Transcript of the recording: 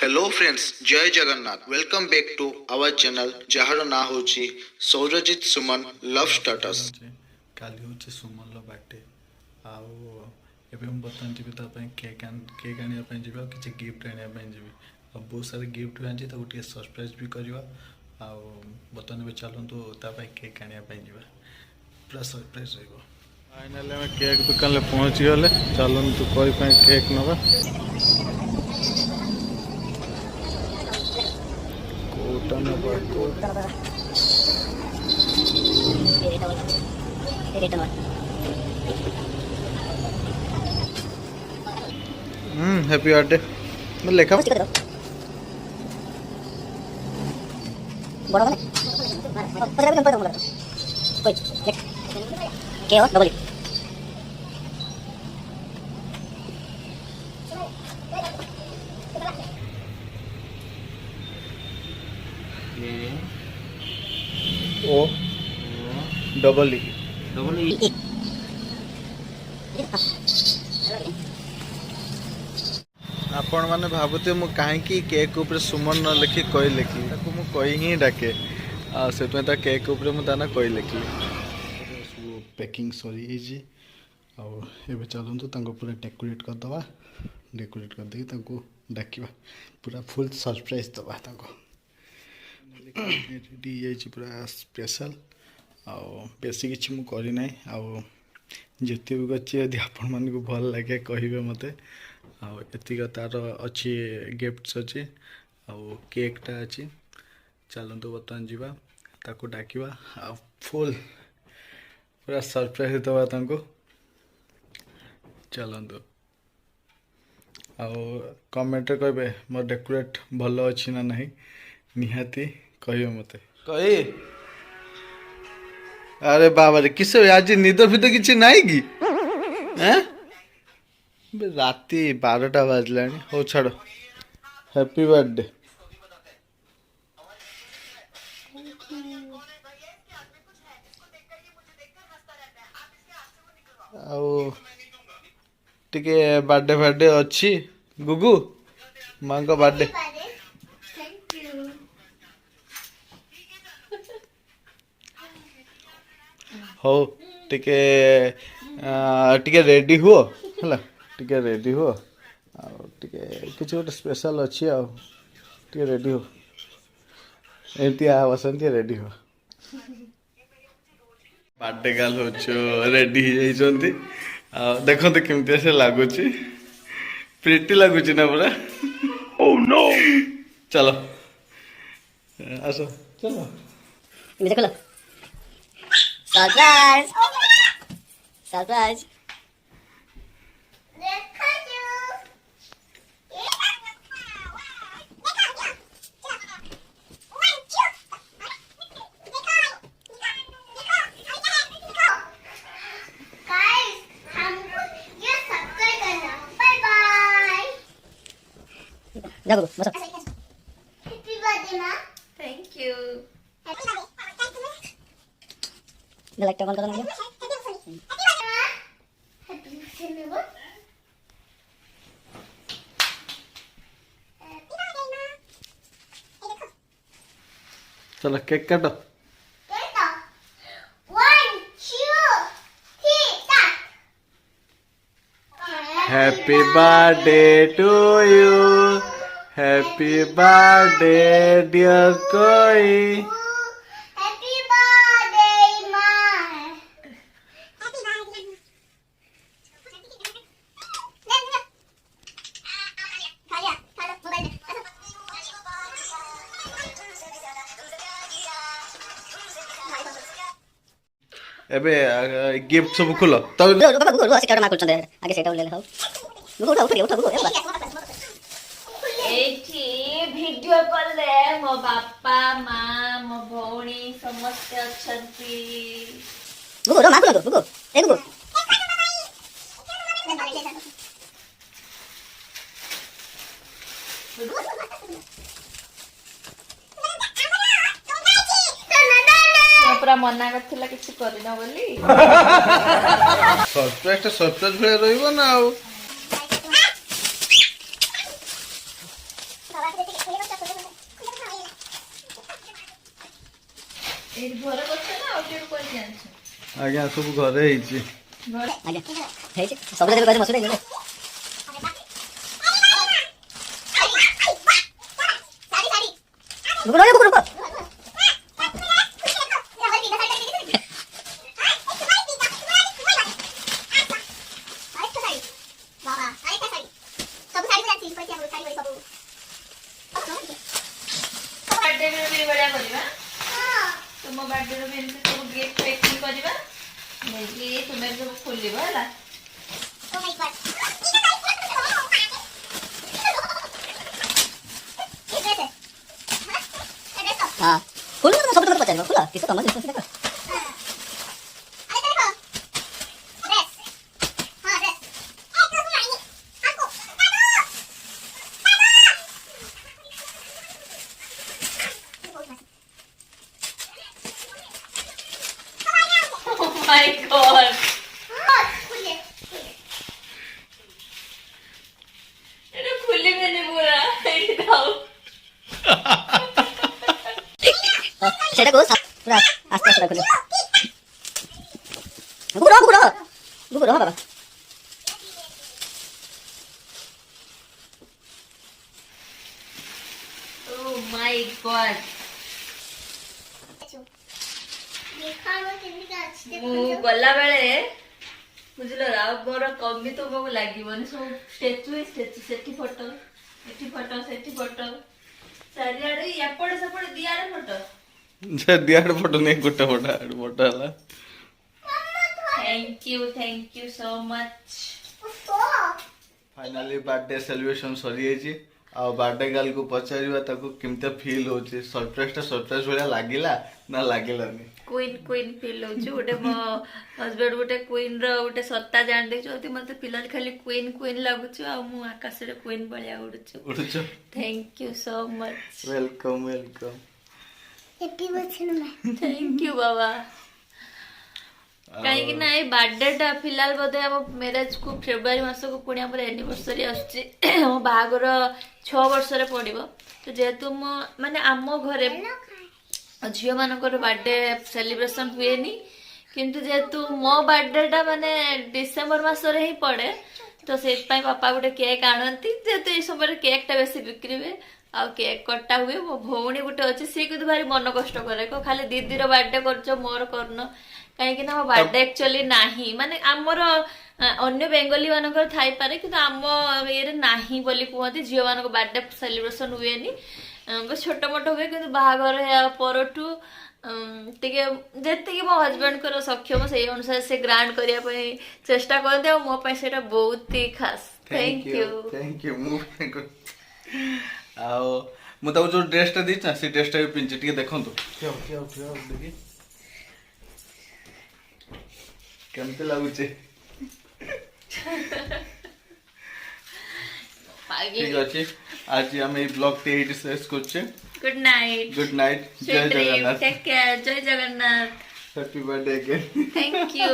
Hello friends, जय Jagannath. Welcome back to our channel जहार ना होची सौरजित सुमन लव स्टाटस। काली हूँ सुमन बर्थडे आउ एवं मुझे बर्तमान जी केक आने जी किसी गिफ्ट आने जी बहुत सारे गिफ्ट आनी गोटे सरप्राइज भी करवा बर्तमान चलतु केक आने पूरा सरप्राइज रहा। फाइनाली आम केक दुकान पहुँची गले चलतु कोई केक नवा हैप्पी बर्थडे मैं लेखा बड़ा वाला कोई के हो डबल ओ डबल ई आपण मैंने भावुते मु कहीं केक उपर सुमन न लिखी कई लिखी मु कई ही डाके से केक उपर मुझे कई लिखी पैकिंग सरी आबे चलतु पूरा डेकोरेट करदे डेकोरेट करदे डाक पूरा फुल सरप्राइज दबा रेडी पूरा स्पेशल बेसी किसी मुझे करना जिते भी कर आपण मानक भल लगे कहे मत एतिक तार अच्छी गिफ्ट्स अच्छी केकटा अच्छी चलतु बर्तमान जावा ताको डाकिवा फुल पूरा सरप्राइज दबा चलतु कमेंट कहे मोर डेकोरेट भल अच्छी ना नहीं निहाती कह मत कही अरे बाबा रे किस आज निद फिद कि नाई कि राति 12टा बाजला हो छाड़ हैप्पी बर्थडे टिके बर्थडे बर्थडे अच्छी गुगु माँ का बर्थडे हो टिके टिके रेडी हुओ है टिके रेडी हुओ टिके किसी गोटे स्पेशल अच्छी टिके रेडी हो एमती बसंती रेडी हो बर्थडे गर्ल हो रेडी हो देखो तो केमती से लगुच प्रिटी लगुच ना पूरा ओह नो चलो आसो चलो देखो सरप्राइज सरप्राइज जाओ बस हैप्पी बर्थडे मां थैंक यू लाइक तो कौन करना है हैप्पी बर्थडे मां चलो केक काटो Happy birthday to you. Happy birthday dear KOEE. Happy birthday मां हैप्पी बर्थडे एबे गिफ्ट सब खुलो तो बाबा गुगु से काट मा करछन आगे सेटा ले हाउ गुगु उठा गुगु एठी वीडियो कॉल रे मो बापा मां मो भौणी समस्त अछंती गुगु रो मा गुगु गुगु ए गुगु पूरा मना करथिला किछि करिना बोली सरप्राइज भले रहइबो ना ଏଇ ଘର କରୁଛ ନା ଆଉ କେଉଁ କରିକି ଆଣିଛ? ଆଜ୍ଞା ସବୁ ଘରେ ହେଇଛି। ଘରେ ଆଜ୍ଞା ହେଇଛି ସବୁ ଦେବେ କହିଲେ ମସୁର ହେଇଗଲେ ଗୁଗୁଲ ଗୁଗୁଲ ବାର୍ଥଡେ ବି ବଢିଆ କରିବା। ତୁମ ବାର୍ଥଡେ ବି ଏମିତି ସବୁ ଗିଫ୍ଟ ପ୍ୟାକିଂ କରିବା ନେଇକି ତୁମେ ସବୁ ଖୋଲିବ ହେଲା। हाँ फुल तो सब तो पचाएगा फुल किसको कम है देखो Oh my god! এটা খুলে ফেলে পুরা এই দাও। সেটা কো পুরা আস্তে আস্তে খুলে গুগুল গুগুল গুগুল বাবা Oh my god! ମୁଁ ଗଲା ବେଳେ ବୁଝିଲ ଆଉ ମୋର କମି ତୁମକୁ ଲାଗିବନି ସବୁ ଷ୍ଟାଚୁ ସେଠି ଫଟୋ ଏଠି ଫଟୋ ସେଠି ଫଟୋ ଚାରିଆଡେ ଏପଟେ ସେପଟେ ଦିଆଡେ ଫଟୋ। ସେ ଦିଆଡେ ଫଟୋ ନେଇ ଗୋଟେ ଫଟୋ ହେଲା। Thank you so much. Finally birthday celebration सरी जाइए ଆଉ ବାର୍ଥଡେ ଗାର୍ଲ କୁ ପଚାରିବା ତାକୁ କେମିତି ଫିଲ୍ ହଉଛି ସରପ୍ରାଇଜ ଭଳିଆ ଲାଗିଲା ନା ଲାଗିଲାନି। क्वीन फील होची गोटे मो हस्बैंड गोटे क्वीन रो गोटे सत्ता जान देछोती मते पिलाल खाली क्वीन लागुछु आ मु आकाश रे क्वीन बळिया उडुछु। Thank you so much. Welcome happy birthday thank you बाबा। कहीं ना ये बर्थडे टा फिलहाल बोधे हम मैरिज को फेब्रुआरी मास को पुणी आम एनिवर्सरी आसुची मो बाहागर 6 वर्ष रे पड़िबो तो जेहेतु मो माने आम घरे झियो मानकर बर्थडे सेलिब्रेशन हुएनी किंतु जेहेतु मो बर्थडे टा माने डिसेंबर मास रे ही पड़े तो से पापा गोटे केक आणती जेहेतु ये समय केक टा बेसी बिक्री हुए आ केक कटा हुए मो भौणी गोटे अच्छे सी किंतु भारी मन कष्ट करे को खाली दीदी रो बर्थडे करछो मोर करनो कहीं ना बर्थडे एक्चुअली नाही माने आमर अन्य बेंगली मानकर थाई पारे किंतु आम ये नाही बोली कहते झील मान बर्थडे सेलिब्रेशन हुएनी बस छोट मोट हुए कि बाहागर परठू जी मो हजबैंड को सक्षम से अनुसार से ग्रांड करने चेष्टा करते मो से बहुत ही खास। थैंक यू मु जो ड्रेसटा देना से ड्रेसटा भी पिंचे टिके देखंतु देखि केमते लागुचे ठीक अछि आज हम ए ब्लॉग ते एट शेयर करछे। गुड नाइट जय जगन्नाथ टेक केयर जय Jagannath happy birthday again thank you.